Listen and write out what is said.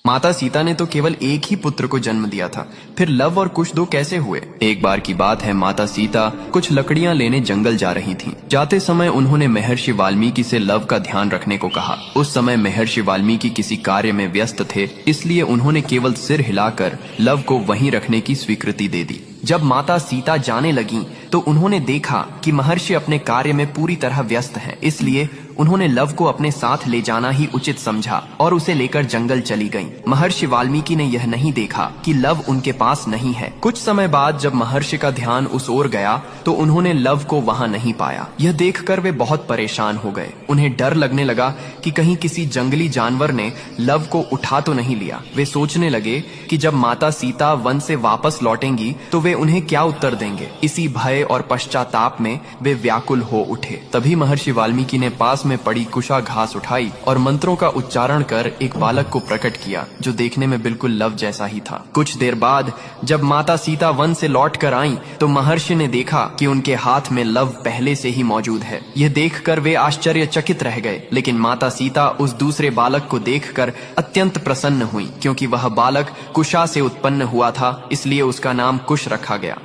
माता सीता ने तो केवल एक ही पुत्र को जन्म दिया था, फिर लव और कुश दो कैसे हुए? एक बार की बात है, माता सीता कुछ लकड़ियां लेने जंगल जा रही थीं। जाते समय उन्होंने महर्षि वाल्मीकि से लव का ध्यान रखने को कहा। उस समय महर्षि वाल्मीकि किसी कार्य में व्यस्त थे, इसलिए उन्होंने केवल सिर हिलाकर लव को वहीं रखने की स्वीकृति दे दी। जब माता सीता जाने लगीं, तो उन्होंने देखा कि महर्षि अपने कार्य में पूरी तरह व्यस्त हैं, इसलिए उन्होंने लव को अपने साथ ले जाना ही उचित समझा और उसे लेकर जंगल चली गईं। महर्षि वाल्मीकि ने यह नहीं देखा कि लव उनके पास नहीं है। कुछ समय बाद जब महर्षि का ध्यान उस ओर गया, तो उन्होंने लव को वहां नहीं पाया। यह देखकर वे बहुत परेशान हो गए। उन्हें डर लगने लगा कि कहीं किसी जंगली जानवर ने लव को उठा तो नहीं लिया। वे सोचने लगे कि जब माता सीता वन से वापस लौटेंगी तो वे उन्हें क्या उत्तर देंगे। इसी भय और पश्चाताप में वे व्याकुल हो उठे। तभी महर्षि वाल्मीकि ने पास में पड़ी कुशा घास उठाई और मंत्रों का उच्चारण कर एक बालक को प्रकट किया, जो देखने में बिल्कुल लव जैसा ही था। कुछ देर बाद जब माता सीता वन से लौट कर आईं, तो महर्षि ने देखा कि उनके हाथ में लव पहले से ही मौजूद है। यह देखकर वे आश्चर्यचकित रह गए, लेकिन माता सीता उस दूसरे बालक को देखकर अत्यंत प्रसन्न हुई, क्योंकि वह बालक कुशा से उत्पन्न हुआ था, इसलिए उसका नाम कुश रखा गया।